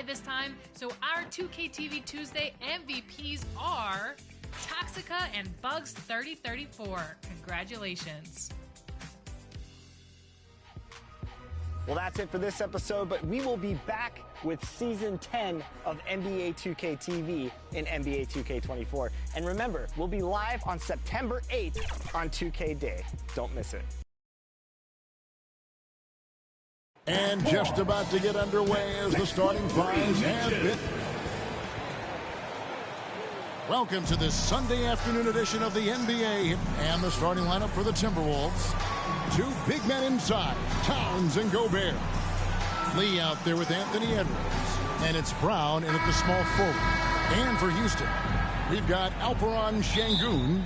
live this time. So our 2K TV Tuesday MVPs are Toxica and Bugs 3034. Congratulations. Well, that's it for this episode, but we will be back with Season 10 of NBA 2K TV in NBA 2K24. And remember, we'll be live on September 8th on 2K Day. Don't miss it. And just about to get underway as the starting fives have been. Welcome to this Sunday afternoon edition of the NBA and the starting lineup for the Timberwolves. Two big men inside, Towns and Gobert. Lee out there with Anthony Edwards. And it's Brown in at the small forward. And for Houston, we've got Alpinin Yolu.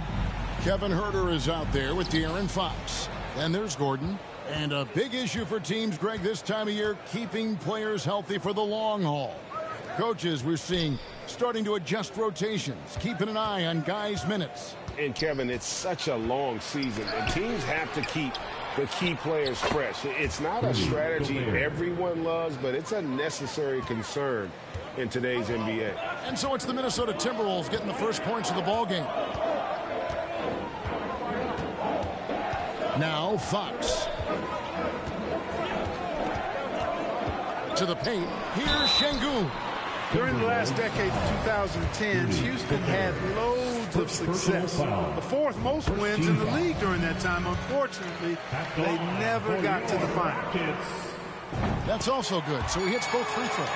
Kevin Huerter is out there with De'Aaron Fox. Then there's Gordon. And a big issue for teams, Greg, this time of year, keeping players healthy for the long haul. Coaches, we're seeing starting to adjust rotations, keeping an eye on guys' minutes. And, Kevin, it's such a long season, and teams have to keep the key players fresh. It's not a strategy everyone loves, but it's a necessary concern in today's NBA. And so it's the Minnesota Timberwolves getting the first points of the ballgame. Now Fox. To the paint. Here's Şengün. During the last decade, the 2010s, Houston had loads of success. The fourth most wins in the league during that time. Unfortunately, they never got to the final. That's also good. So he hits both free throws.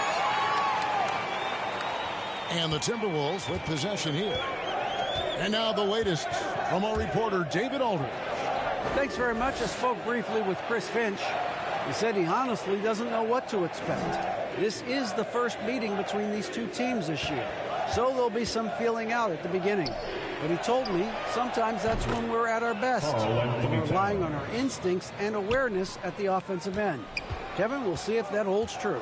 And the Timberwolves with possession here. And now the latest from our reporter, David Aldridge. Thanks very much. I spoke briefly with Chris Finch. He said he honestly doesn't know what to expect. This is the first meeting between these two teams this year, so there'll be some feeling out at the beginning. But he told me sometimes that's when we're at our best, we're relying on our instincts and awareness at the offensive end. Kevin, we'll see if that holds true.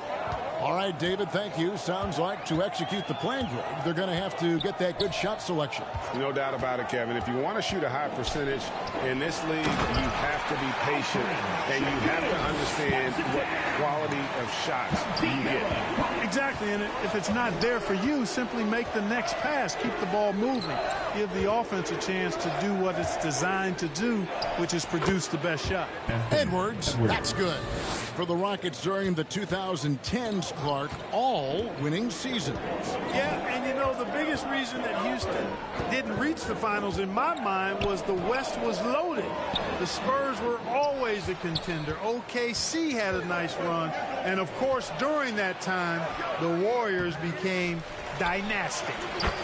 All right, David, thank you. Sounds like to execute the plan, Greg, they're going to have to get that good shot selection. No doubt about it, Kevin. If you want to shoot a high percentage in this league, you have to be patient, and you have to understand what quality of shots you get. Exactly, and if it's not there for you, simply make the next pass. Keep the ball moving. Give the offense a chance to do what it's designed to do, which is produce the best shot. Edwards, that's good. For the Rockets during the 2010s, Clark, all winning seasons. Yeah, and you know, the biggest reason that Houston didn't reach the finals in my mind was the West was loaded. The Spurs were always a contender. OKC had a nice run. And, of course, during that time, the Warriors became dynastic.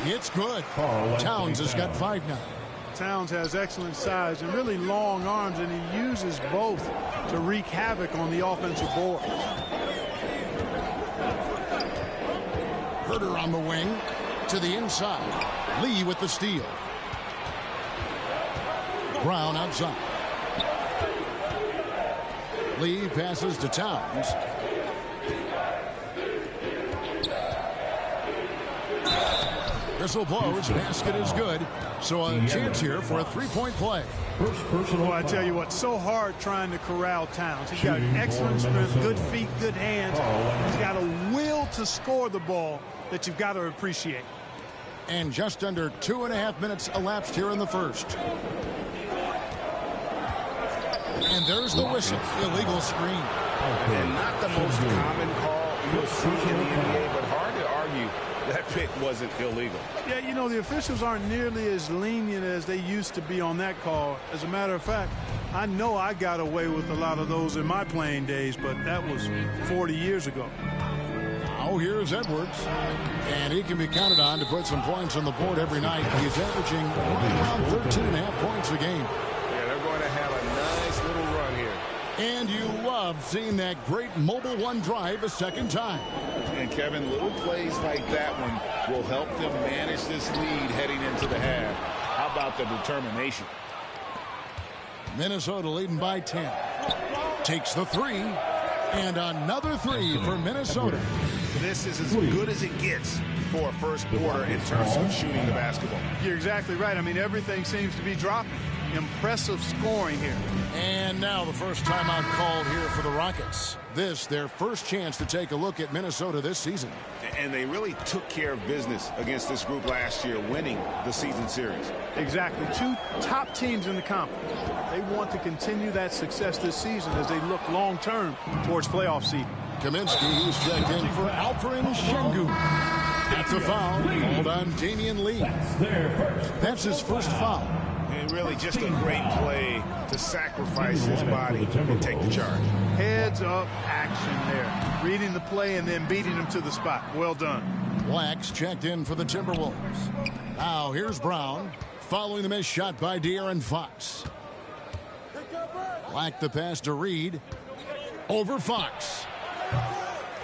It's good. Towns has got 5 now. Towns has excellent size and really long arms, and he uses both to wreak havoc on the offensive board. Huerter on the wing to the inside. Lee with the steal. Brown outside. Lee passes to Towns. Whistle blows. Basket is good. So a chance here for a three-point play. Well, I tell you what, so hard trying to corral Towns. He's got excellent strength, good feet, good hands. He's got a will to score the ball that you've got to appreciate. And just under 2.5 minutes elapsed here in the first. And there's the whistle. Illegal screen. And not the most common call you'll see in the NBA, but hard to argue that pick wasn't illegal. Yeah, you know, the officials aren't nearly as lenient as they used to be on that call. As a matter of fact, I know I got away with a lot of those in my playing days, but that was 40 years ago. Now here's Edwards. And he can be counted on to put some points on the board every night. He's averaging around 13.5 points a game. Yeah, they're going to have a nice little run here. And you love seeing that great mobile one drive a second time. And, Kevin, little plays like that one will help them manage this lead heading into the half. How about the determination? Minnesota leading by 10. Takes the three. And another three for Minnesota. This is as good as it gets for a first quarter in terms of shooting the basketball. You're exactly right. I mean, everything seems to be dropping. Impressive scoring here. And now the first timeout called here for the Rockets. This, their first chance to take a look at Minnesota this season. And they really took care of business against this group last year, winning the season series. Exactly. Two top teams in the conference. They want to continue that success this season as they look long-term towards playoff seeding. Kaminsky, who's checked in for Alpinin Yolu. That's a foul called on Damian Lee. That's his first foul. And really just a great play to sacrifice his body and take the charge. Heads-up action there. Reading the play and then beating him to the spot. Well done. Black's checked in for the Timberwolves. Now here's Brown, following the missed shot by De'Aaron Fox. Black the pass to Reed. Over Fox.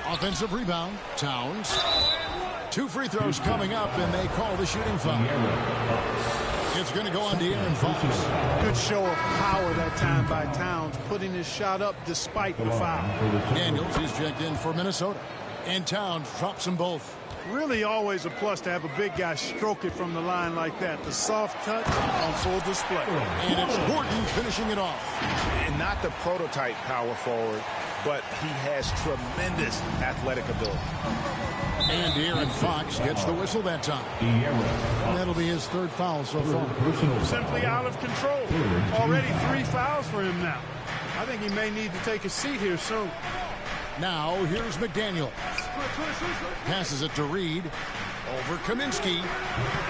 Offensive rebound. Towns. 2 free throws coming up, and they call the shooting foul. It's going to go on De'Aaron Fox. Good show of power that time by Towns, putting his shot up despite the foul. Daniels is checked in for Minnesota. And Towns drops them both. Really always a plus to have a big guy stroke it from the line like that. The soft touch on full display. And it's Gordon finishing it off. And not the prototype power forward, but he has tremendous athletic ability. And De'Aaron Fox gets the whistle that time. And that'll be his third foul so far. Simply out of control. Already 3 fouls for him now. I think he may need to take a seat here soon. Now here's McDaniel. Passes it to Reed. Over Kaminsky.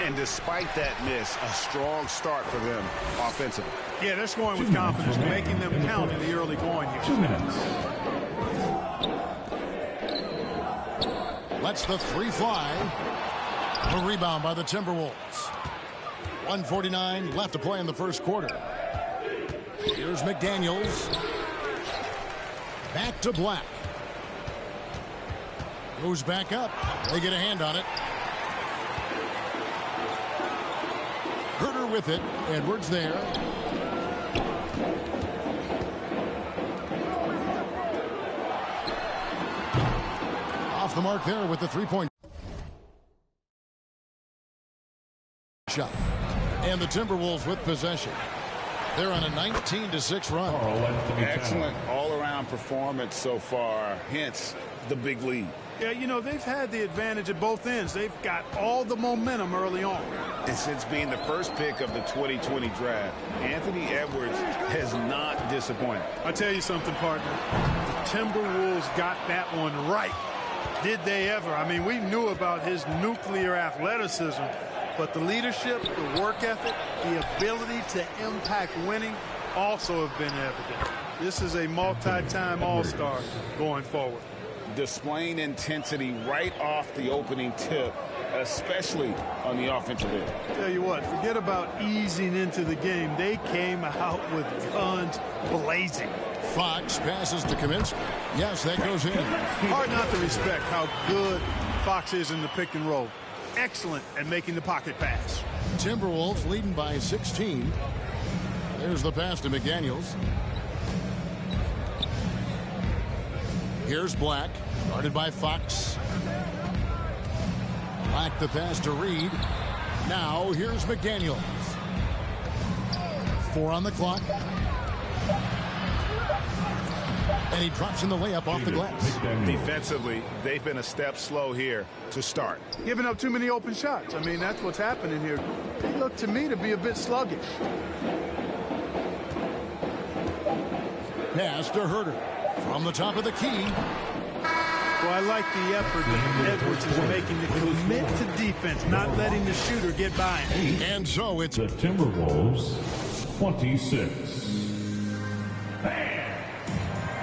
And despite that miss, a strong start for them offensively. Yeah, they're scoring with confidence, making them count in the early going here. 2 minutes. Lets the 3 fly. A rebound by the Timberwolves. 1:49 left to play in the first quarter. Here's McDaniels. Back to Black. Goes back up. They get a hand on it. Herter with it. Edwards there. Off the mark there with the 3-point shot. And the Timberwolves with possession. They're on a 19-6 run. Excellent all-around performance so far, hence the big lead. Yeah, you know, they've had the advantage at both ends. They've got all the momentum early on. And since being the first pick of the 2020 draft, Anthony Edwards has not disappointed. I'll tell you something, partner. The Timberwolves got that one right. Did they ever? I mean, we knew about his nuclear athleticism, but the leadership, the work ethic, the ability to impact winning also have been evident. This is a multi-time All-Star going forward. Displaying intensity right off the opening tip, especially on the offensive end. Tell you what, forget about easing into the game. They came out with guns blazing. Fox passes to Kaminsky. Yes, that goes in. Hard not to respect how good Fox is in the pick and roll. Excellent at making the pocket pass. Timberwolves leading by 16. There's the pass to McDaniels. Here's Black, guarded by Fox. Black the pass to Reed. Now here's McDaniels. 4 on the clock. And he drops in the layup off the glass. Defensively, they've been a step slow here to start. Giving up too many open shots. I mean, that's what's happening here. They look to me to be a bit sluggish. Pass to Herter. From the top of the key. Well, I like the effort that Edwards is making to commit to defense, not letting the shooter get by him. And so it's the Timberwolves 26.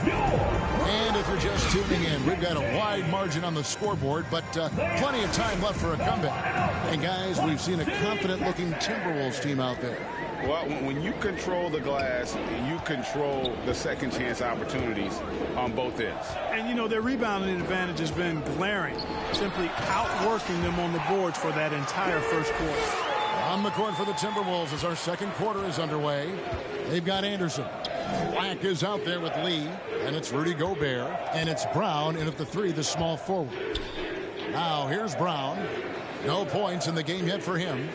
And if you're just tuning in, we've got a wide margin on the scoreboard, but plenty of time left for a comeback. And guys, we've seen a confident-looking Timberwolves team out there. Well, when you control the glass, you control the second chance opportunities on both ends. And, you know, their rebounding advantage has been glaring, simply outworking them on the boards for that entire first quarter. On the court for the Timberwolves as our second quarter is underway. They've got Anderson. Black is out there with Lee, and it's Rudy Gobert, and it's Brown in at the 3, the small forward. Now here's Brown. No points in the game yet for him.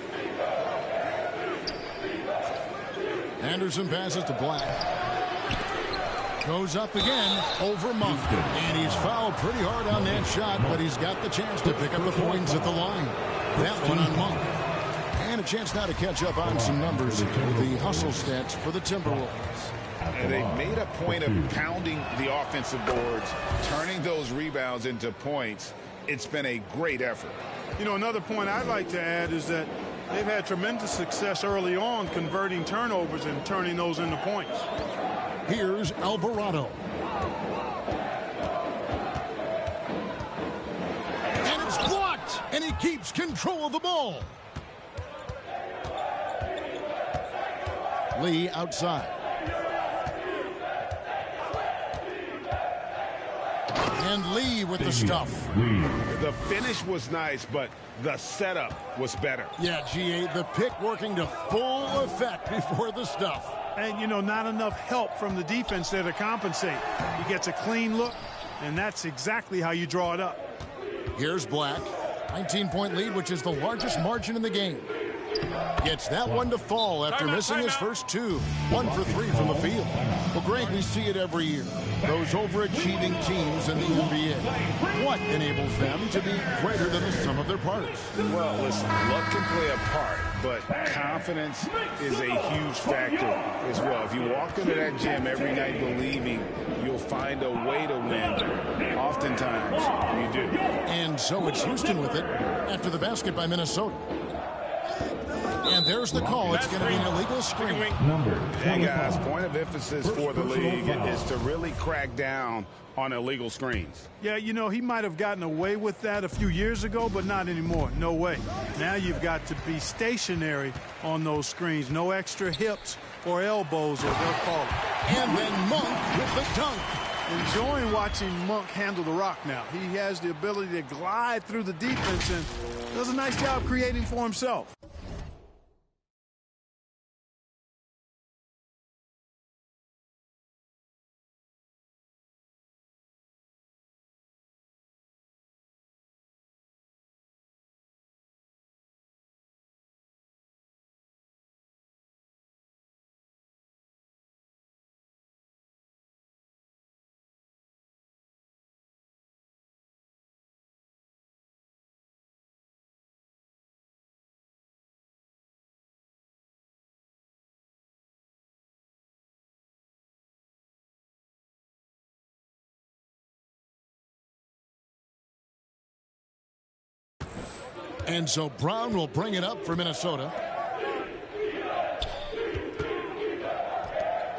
Anderson passes to Black. Goes up again over Monk. And he's fouled pretty hard on that shot, but he's got the chance to pick up the points at the line. That one on Monk. And a chance now to catch up on some numbers with the hustle stats for the Timberwolves. And they've made a point of pounding the offensive boards, turning those rebounds into points. It's been a great effort. You know, another point I'd like to add is that they've had tremendous success early on converting turnovers and turning those into points. Here's Alvarado. And it's blocked, and he keeps control of the ball. Lee outside. And Lee with the stuff. The finish was nice, but the setup was better. Yeah, GA, the pick working to full effect before the stuff. And, you know, not enough help from the defense there to compensate. He gets a clean look, and that's exactly how you draw it up. Here's Black. 19-point lead, which is the largest margin in the game. Gets that one to fall after missing his first two. 1 for 3 from the field. Well, Greg, we see it every year. Those overachieving teams in the NBA. What enables them to be greater than the sum of their parts? Well, listen, luck can play a part, but confidence is a huge factor as well. If you walk into that gym every night believing you'll find a way to win, oftentimes you do. And so it's Houston with it after the basket by Minnesota. And there's the call. It's going to be an illegal screen. Hey, guys, point of emphasis for the league is to really crack down on illegal screens. Yeah, you know, he might have gotten away with that a few years ago, but not anymore. No way. Now you've got to be stationary on those screens. No extra hips or elbows, or they'll call it. And then Monk with the dunk. Enjoying watching Monk handle the rock now. He has the ability to glide through the defense and does a nice job creating for himself. And so Brown will bring it up for Minnesota.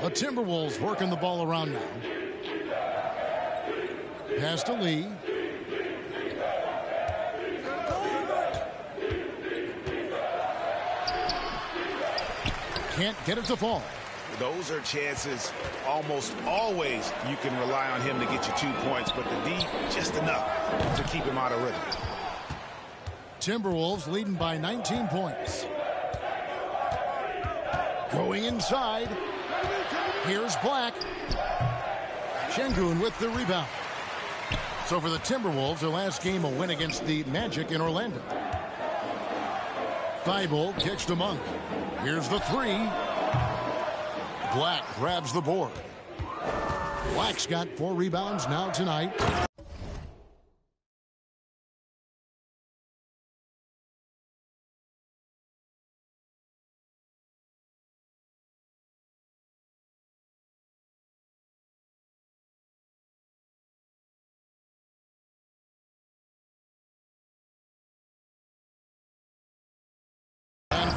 The Timberwolves working the ball around now. Pass to Lee. Can't get it to fall. Those are chances almost always you can rely on him to get you 2 points, but the D just enough to keep him out of rhythm. Timberwolves leading by 19 points. Going inside. Here's Black. Şengün with the rebound. So for the Timberwolves, their last game a win against the Magic in Orlando. Thibault kicks to Monk. Here's the three. Black grabs the board. Black's got 4 rebounds now tonight.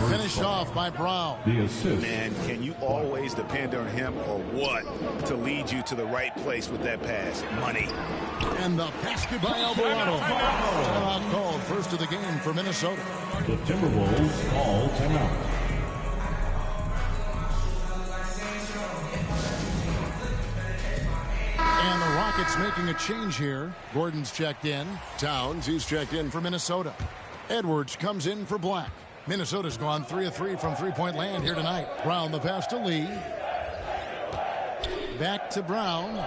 Finished off by Brown. The assist. Man, can you always depend on him or what to lead you to the right place with that pass? Money. And the basket by Alvarado. Timeout called first of the game for Minnesota. The Timberwolves call timeout. And the Rockets making a change here. Gordon's checked in. Towns, he's checked in for Minnesota. Edwards comes in for Black. Minnesota's gone 3 of 3 from three-point land here tonight. Brown the pass to Lee. Back to Brown.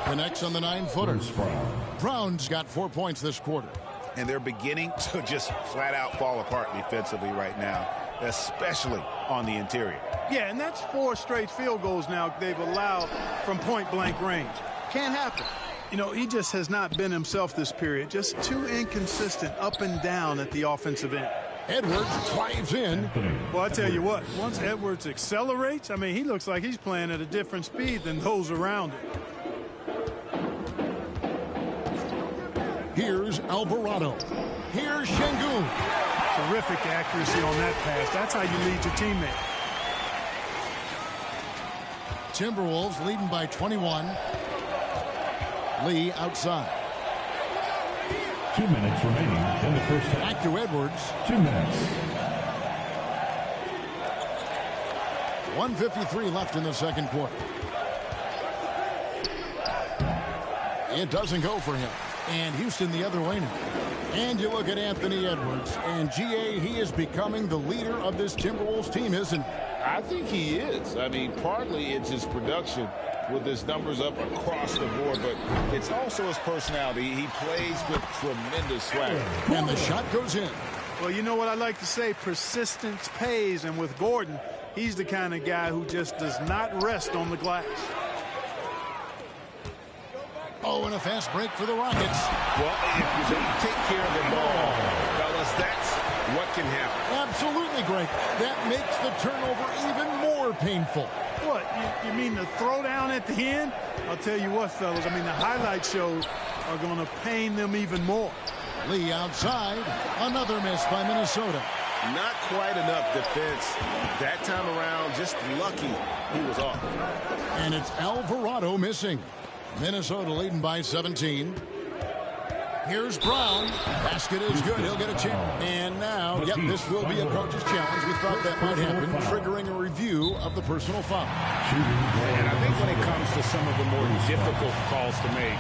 Connects on the 9-footer. Brown's got 4 points this quarter. and they're beginning to just flat out fall apart defensively right now, especially on the interior. Yeah, and that's 4 straight field goals now they've allowed from point-blank range. Can't happen. You know, he just has not been himself this period. Just too inconsistent up and down at the offensive end. Edwards drives in. Well, I tell you what, once Edwards accelerates, I mean, he looks like he's playing at a different speed than those around him. Here's Alvarado. Here's Şengün. Terrific accuracy on that pass. That's how you lead your teammate. Timberwolves leading by 21. Lee outside. 2 minutes remaining in the first half. Back to Edwards. 2 minutes. 1:53 left in the second quarter. It doesn't go for him. And Houston the other way now. And you look at Anthony Edwards. And, G.A., he is becoming the leader of this Timberwolves team, isn't he? I think he is. I mean, partly it's his production with his numbers up across the board, but it's also his personality. He plays with tremendous swagger. And the shot goes in. Well, you know what I like to say? Persistence pays. And with Gordon, he's the kind of guy who just does not rest on the glass. Oh, and a fast break for the Rockets. Well, if you don't take care of the ball, fellas, that's what can happen. Absolutely, Greg. That makes the turnover even more painful. What, you mean the throwdown at the end? I'll tell you what, fellas, I mean, the highlight shows are going to pain them even more. Lee outside. Another miss by Minnesota. Not quite enough defense that time around. Just lucky he was off. And it's Alvarado missing. Minnesota leading by 17. Here's Brown. Basket is good. He'll get a chance. And now, yep, this will be a coach's challenge. We thought that might happen, triggering a review of the personal foul. And I think when it comes to some of the more difficult calls to make,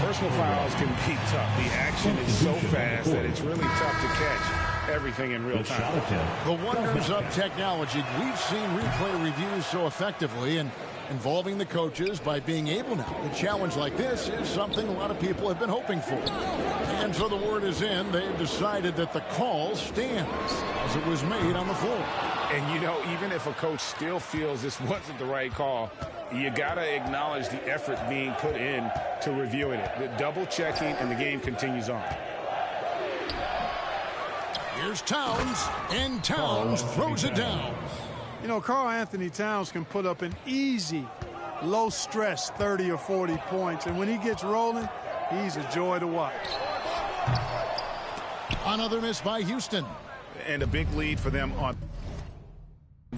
personal fouls can be tough. The action is so fast that it's really tough to catch everything in real time. The wonders of technology. We've seen replay reviews so effectively, and involving the coaches by being able now to challenge like this is something a lot of people have been hoping for. And so the word is in. They've decided that the call stands as it was made on the floor. And, you know, even if a coach still feels this wasn't the right call, you got to acknowledge the effort being put in to reviewing it. The double checking, and the game continues on. Here's Towns, and Towns throws it down. You know, Karl Anthony Towns can put up an easy, low-stress 30 or 40 points. And when he gets rolling, he's a joy to watch. Another miss by Houston. And a big lead for them on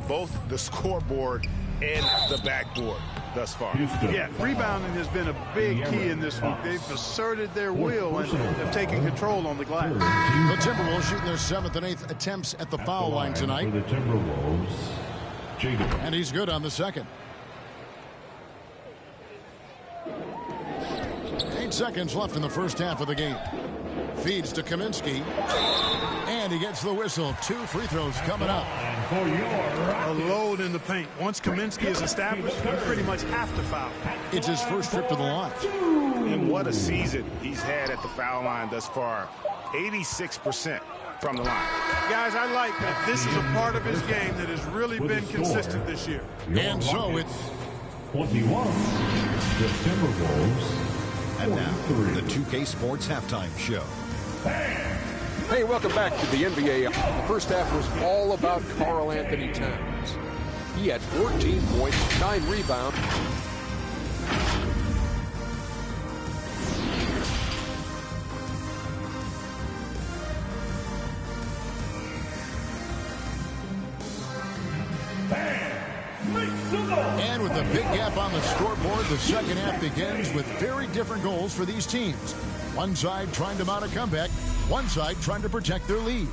both the scoreboard and the backboard thus far. Yeah, rebounding has been a big key in this week. They've asserted their will and have taken control on the glass. The Timberwolves shooting their 7th and 8th attempts at the foul line tonight. For the Timberwolves, and he's good on the second. 8 seconds left in the first half of the game. Feeds to Kaminsky. And he gets the whistle. 2 free throws coming up. A load in the paint. Once Kaminsky is established, you pretty much have to foul. It's his first trip to the line. And what a season he's had at the foul line thus far. 86% from the line. Guys, I like that this is a part of his game that has really been consistent this year. And so it's 21. The Timberwolves. And now, the 2K Sports Halftime Show. Hey, welcome back to the NBA. The first half was all about Karl Anthony Towns. He had 14 points, 9 rebounds. And with a big gap on the scoreboard, the second half begins with very different goals for these teams. One side trying to mount a comeback, one side trying to protect their lead.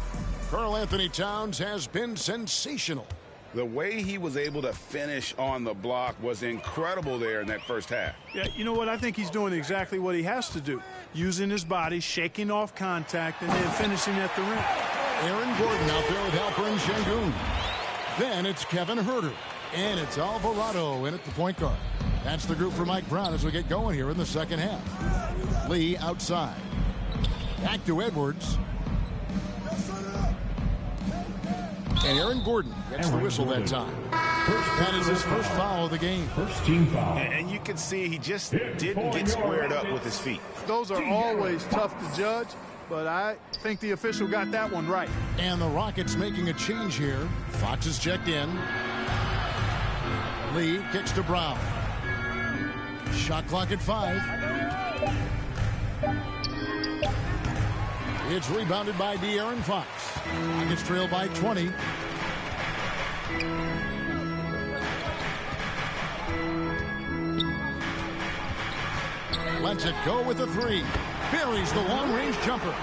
Karl Anthony Towns has been sensational. The way he was able to finish on the block was incredible there in that first half. Yeah, you know what? I think he's doing exactly what he has to do. Using his body, shaking off contact, and then finishing at the rim. Aaron Gordon out there with Alpinin Yolu. Then it's Kevin Huerter. And it's Alvarado in at the point guard. That's the group for Mike Brown as we get going here in the second half. Lee outside. Back to Edwards. And Aaron Gordon gets the whistle that time. That is his first foul of the game. First team foul. And you can see he just didn't get squared up with his feet. Those are always tough to judge, but I think the official got that one right. And the Rockets making a change here. Fox is checked in. Lee kicks to Brown. Shot clock at 5. It's rebounded by De'Aaron Fox. Rockets trail by 20. Lets it go with the 3. Buries the long-range jumper.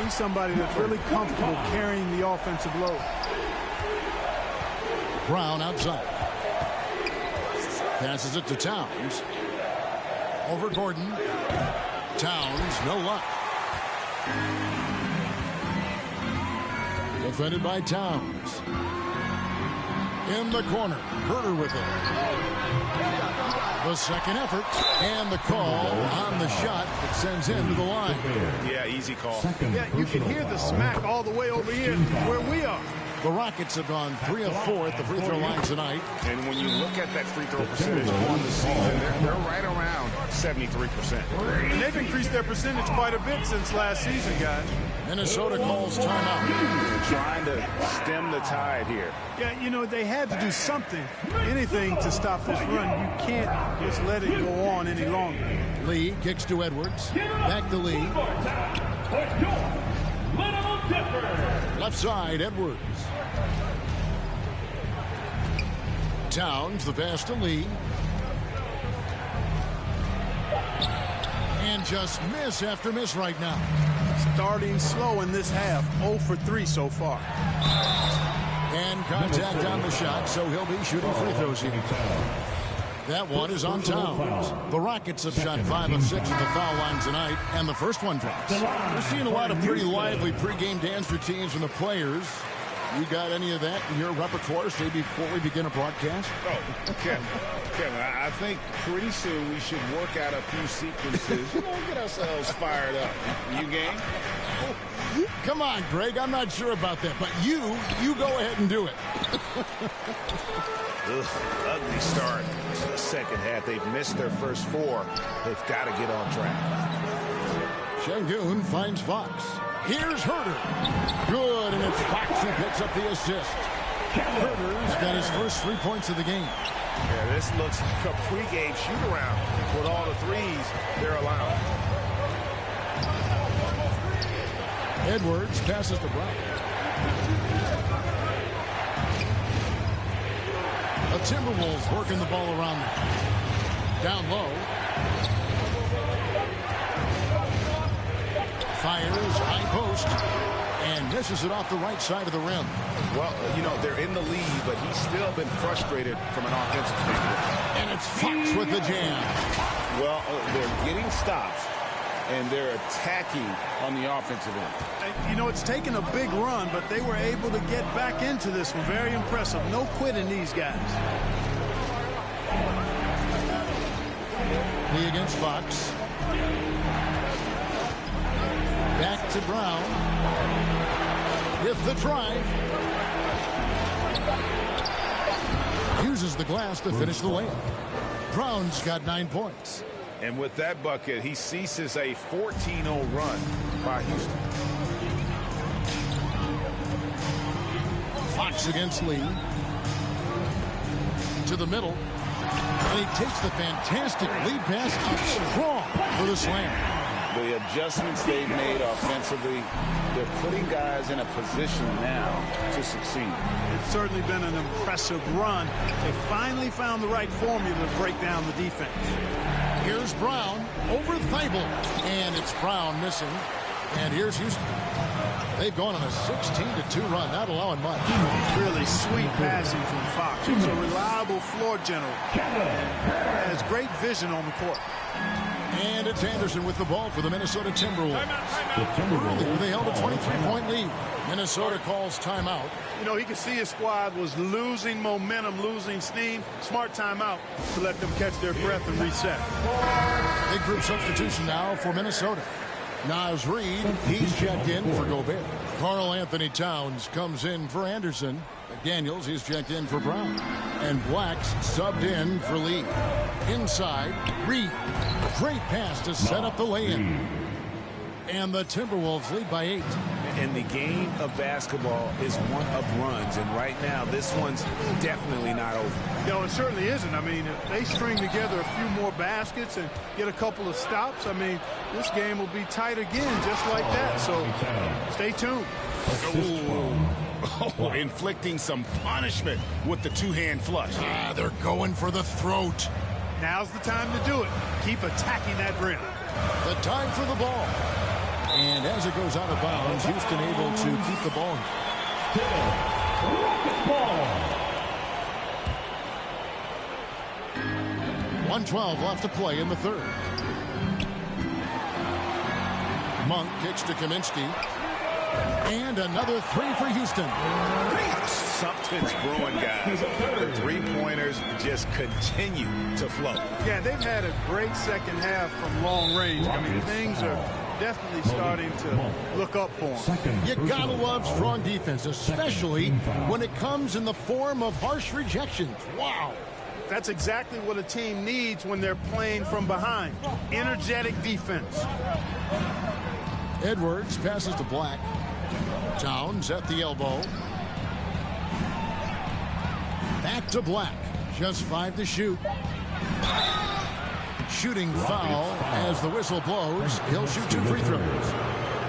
He's somebody that's really comfortable carrying the offensive load. Brown outside. Passes it to Towns. Over Gordon. Towns, no luck. Defended by Towns. In the corner. Herter with it. The second effort. And the call on the shot that sends him to the line. Yeah, easy call. Yeah, you can hear the smack all the way over here where we are. The Rockets have gone 3 of 4 at the free throw line tonight. And when you look at that free throw percentage on the season, they're right around 73%. And they've increased their percentage quite a bit since last season, guys. Minnesota calls timeout. Trying to stem the tide here. Yeah, you know, they had to do something, anything to stop this run. You can't just let it go on any longer. Lee kicks to Edwards. Back to Lee. Left side, Edwards. Towns, the pass to Lee. And just miss after miss right now. Starting slow in this half, 0 for 3 so far. And contact on the shot, so he'll be shooting free throws here. That one is on Towns. The Rockets have shot 5 of 6 at the foul line tonight, and the first one drops. We're seeing a lot of pretty lively pregame dance routines from the players. You got any of that in your repertoire, say, before we begin a broadcast? Oh, Kevin, I think pretty soon we should work out a few sequences, get ourselves fired up. You game? Come on, Greg, I'm not sure about that, but you go ahead and do it. Ugly start to the second half. They've missed their first 4. They've got to get on track. Şengün finds Fox. Here's Herter. Good, and it's Fox who picks up the assist. Herter's got his first 3 points of the game. Yeah, this looks like a pregame shoot-around with all the threes they're allowing. Edwards passes to Brown. The Timberwolves working the ball around them. Down low. Fires, high post, and misses it off the right side of the rim. Well, they're in the lead, but he's still been frustrated from an offensive standpoint. And it's Fox with the jam. Well, they're getting stops, and they're attacking on the offensive end. It's taken a big run, but they were able to get back into this one. Very impressive. No quitting these guys. Lee against Fox. Back to Brown. With the drive. Uses the glass to finish the layup. Brown's got 9 points. And with that bucket, he ceases a 14-0 run by Houston. Fox against Lee. To the middle. And he takes the fantastic lead pass up strong for the slam. The adjustments they've made offensively, they're putting guys in a position now to succeed. It's certainly been an impressive run. They finally found the right formula to break down the defense. Here's Brown over Thibault. And it's Brown missing. And here's Houston. They've gone on a 16-2 run, not allowing much. Really sweet passing from Fox. He's a reliable floor general. Has great vision on the court. And it's Anderson with the ball for the Minnesota Timberwolves. Earlier, they held a 23-point lead. Minnesota calls timeout. He could see his squad was losing momentum, losing steam. Smart timeout to let them catch their breath and reset. Big group substitution now for Minnesota. Naz Reid, he's checked in for Gobert. Karl Anthony Towns comes in for Anderson. McDaniels, he's checked in for Brown. And Black's subbed in for Lee. Inside, Reid. Great pass to set up the lay-in. And the Timberwolves lead by 8. And the game of basketball is one of runs. And right now, this one's definitely not over. No, it certainly isn't. I mean, if they string together a few more baskets and get a couple of stops, I mean, this game will be tight again just like that. So stay tuned. Oh, inflicting some punishment with the two-hand flush. They're going for the throat. Now's the time to do it. Keep attacking that rim. The time for the ball. And as it goes out of bounds, Houston able to keep the ball. 1:12 left to play in the third. Monk kicks to Kaminsky. And another three for Houston. Something's brewing, guys. The three-pointers just continue to flow. Yeah, they've had a great second half from long range. I mean, things are definitely starting to look up for them. You gotta love strong defense, especially when it comes in the form of harsh rejections. Wow. That's exactly what a team needs when they're playing from behind. Energetic defense. Edwards passes to Black. Towns at the elbow. Back to Black. Just 5 to shoot. Shooting foul as the whistle blows. He'll shoot 2 free throws.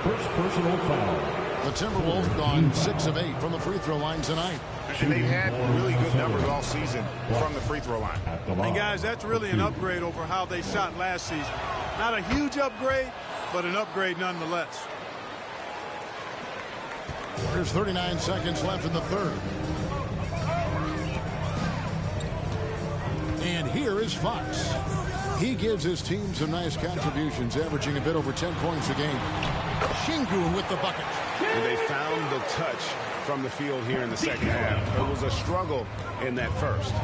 First personal foul. The Timberwolves gone 6 of 8 from the free throw line tonight. And they've had really good numbers all season from the free throw line. And guys, that's really an upgrade over how they shot last season. Not a huge upgrade, but an upgrade nonetheless. There's 39 seconds left in the third. And here is Fox. He gives his team some nice contributions, averaging a bit over 10 points a game. Şengün with the bucket. And they found the touch from the field here in the second half. It was a struggle in that first.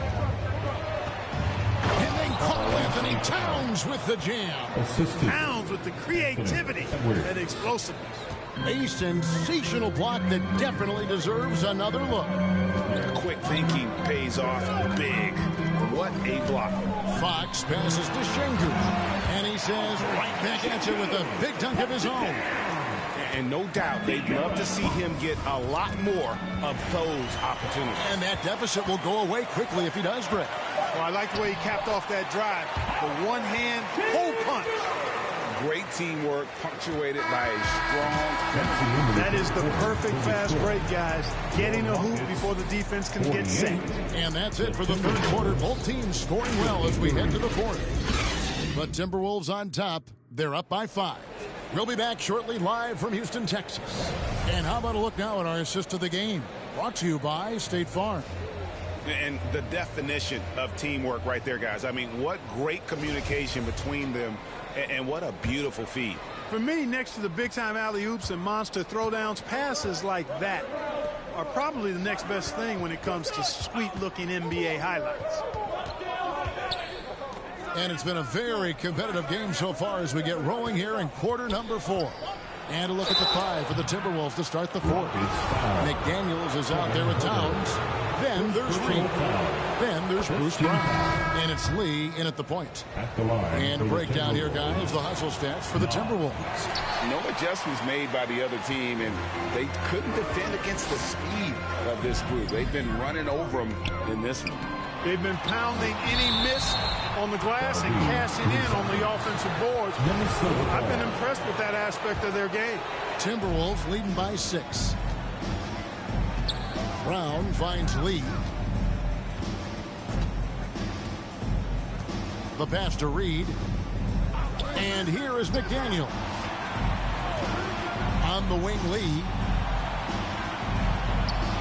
And then Karl Anthony Towns with the jam. Towns with the creativity and explosiveness. A sensational block that definitely deserves another look. Quick thinking pays off big. What a block. Fox passes to Şengün. And he says right back at you with a big dunk of his own. And no doubt they'd love to see him get a lot more of those opportunities. And that deficit will go away quickly if he does, Greg. Well, I like the way he capped off that drive. The one-hand pull punch. Great teamwork punctuated by a strong... That is the perfect fast break, guys. Getting a hoop before the defense can get set. And that's it for the third quarter. Both teams scoring well as we head to the fourth. But Timberwolves on top. They're up by 5. We'll be back shortly live from Houston, Texas. And how about a look now at our assist of the game? Brought to you by State Farm. And the definition of teamwork right there, guys. I mean, what great communication between them, and what a beautiful feed. For me, next to the big-time alley-oops and monster throwdowns, passes like that are probably the next best thing when it comes to sweet-looking NBA highlights. And it's been a very competitive game so far as we get rolling here in quarter number 4. And a look at the 5 for the Timberwolves to start the fourth. McDaniels is out there with Towns. Then there's Reid. Then there's Bruce Brown. And it's Lee in at the point. And a breakdown here, guys, the hustle stats for the Timberwolves. No adjustments made by the other team, and they couldn't defend against the speed of this group. They've been running over them in this one. They've been pounding any miss on the glass and cashing in on the offensive boards. I've been impressed with that aspect of their game. Timberwolves leading by 6. Brown finds Lee. The pass to Reid. And here is McDaniel. On the wing, Lee.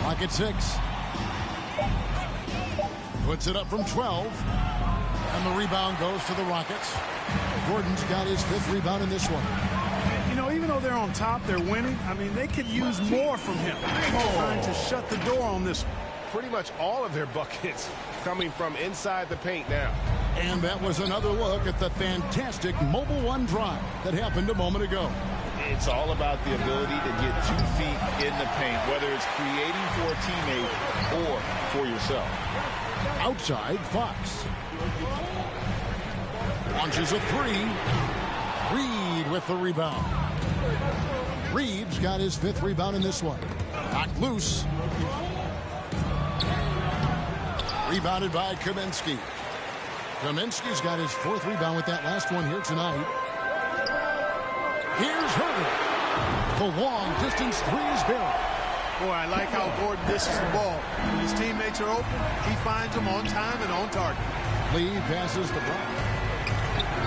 Clock at 6. Puts it up from 12. And the rebound goes to the Rockets. Gordon's got his 5th rebound in this one. You know, even though they're on top, they're winning. I mean, they could use more from him. Trying to shut the door on this. Pretty much all of their buckets coming from inside the paint now. And that was another look at the fantastic Mobile One drive that happened a moment ago. It's all about the ability to get 2 feet in the paint, whether it's creating for a teammate or for yourself. Outside, Fox. Launches a 3. Reed with the rebound. Reed's got his 5th rebound in this one. Knocked loose. Rebounded by Kaminsky. Kaminsky's got his 4th rebound with that last one here tonight. Here's Herter. The long distance 3 is buried. Boy, I like how Gordon dishes the ball. When his teammates are open, he finds them on time and on target. Lee passes the block.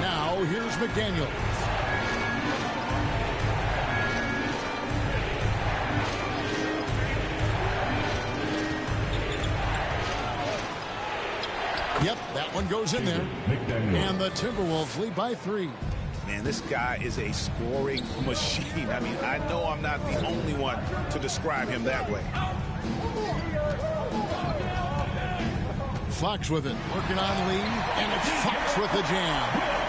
Now here's McDaniel. Yep, that one goes in there. And the Timberwolves lead by 3. Man, this guy is a scoring machine. I mean, I know I'm not the only one to describe him that way. Fox with it, working on Lee, and it's Fox with the jam.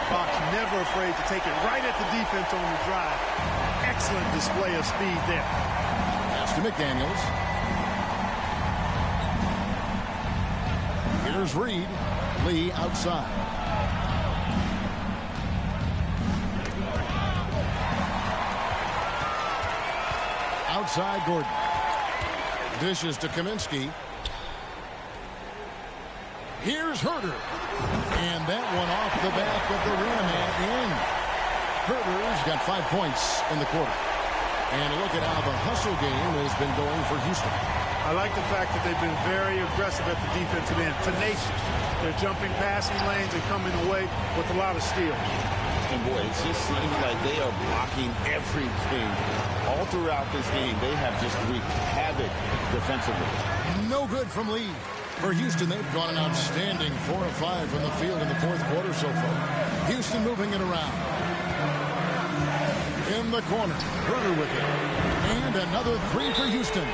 Fox never afraid to take it right at the defense on the drive. Excellent display of speed there. Pass to McDaniels. Here's Reed. Lee outside. Outside Gordon. Dishes to Kaminsky. Here's Herter. And that one off the back of the rim and in. Herter's got 5 points in the quarter. And look at how the hustle game has been going for Houston. I like the fact that they've been very aggressive at the defensive end. Tenacious. They're jumping passing lanes and coming away with a lot of steals. And boy, it just seems like they are blocking everything. All throughout this game, they have just wreaked havoc defensively. No good from Lee. For Houston, they've gone an outstanding 4 of 5 from the field in the 4th quarter so far. Houston moving it around. In the corner, Herter with it. And another 3 for Houston.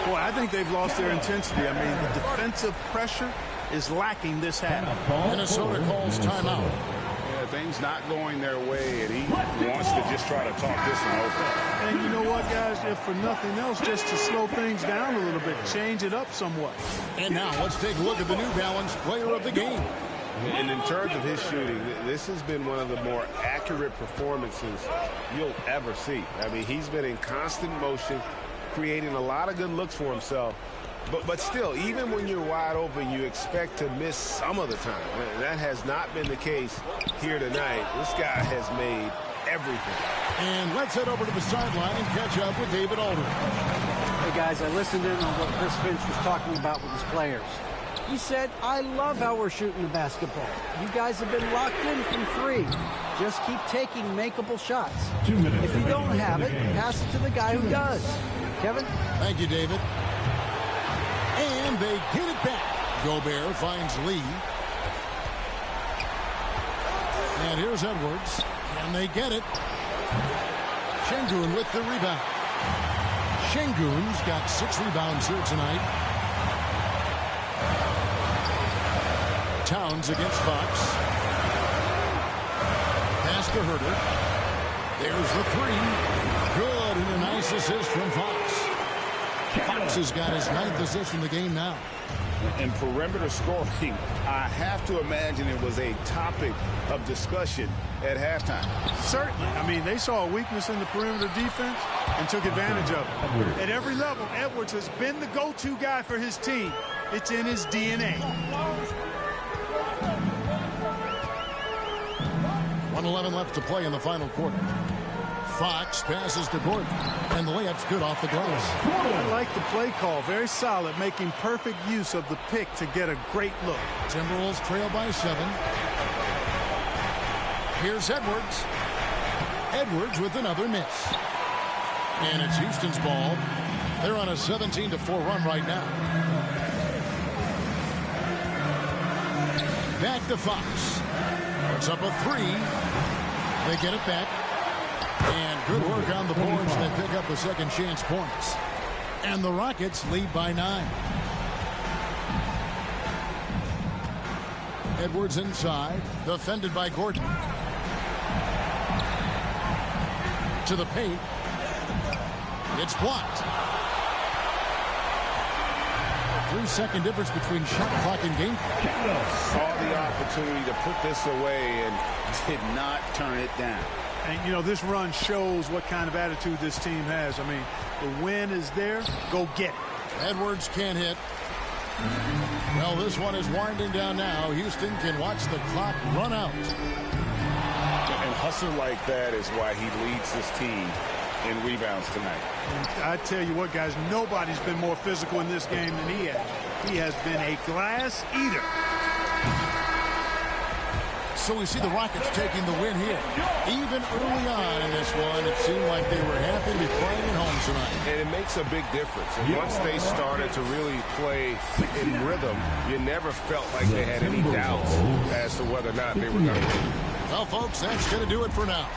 Boy, I think they've lost their intensity. I mean, the defensive pressure is lacking this half. Minnesota calls timeout. Yeah, things not going their way, and he wants to just try to talk this one over. And you know what, guys? If for nothing else, just to slow things down a little bit, change it up somewhat. And now let's take a look at the New Balance player of the game. And in terms of his shooting, this has been one of the more accurate performances you'll ever see. I mean, he's been in constant motion, creating a lot of good looks for himself. But still, even when you're wide open, you expect to miss some of the time. And that has not been the case here tonight. This guy has made everything. And let's head over to the sideline and catch up with David Aldridge. Hey, guys, I listened in on what Chris Finch was talking about with his players. He said, I love how we're shooting the basketball. You guys have been locked in from 3. Just keep taking makeable shots. 2 minutes. If you don't have it, pass it to the guy who does. Kevin? Thank you, David. And they get it back. Gobert finds Lee. And here's Edwards. And they get it. Şengün with the rebound. Şengün's got 6 rebounds here tonight. Towns against Fox. Pass to Herter. There's the 3. Good, and a nice assist from Fox. Fox has got his 9th assist in the game now. And perimeter scoring, I have to imagine it was a topic of discussion at halftime. Certainly. I mean, they saw a weakness in the perimeter defense and took advantage of it. At every level, Edwards has been the go-to guy for his team. It's in his DNA. 1:11 left to play in the final quarter. Fox passes to Gordon, and the layup's good off the glass. I like the play call. Very solid, making perfect use of the pick to get a great look. Timberwolves trail by 7. Here's Edwards. Edwards with another miss. And it's Houston's ball. They're on a 17-4 run right now. Back to Fox. Puts up a 3. They get it back. And good work on the boards. They pick up the second chance points. And the Rockets lead by 9. Edwards inside. Defended by Gordon. to the paint. It's blocked. A 3-second difference between shot clock and game clock. Saw the opportunity to put this away and did not turn it down. And, you know, this run shows what kind of attitude this team has. I mean, the win is there. Go get it. Edwards can't hit. Well, this one is winding down now. Houston can watch the clock run out. And hustle like that is why he leads his team in rebounds tonight. I tell you what, guys, nobody's been more physical in this game than he has. He has been a glass eater. So we see the Rockets taking the win here. Even early on in this one, it seemed like they were happy to be playing at home tonight. And it makes a big difference. And once they started to really play in rhythm, you never felt like they had any doubts as to whether or not they were going to win. Well, folks, that's going to do it for now.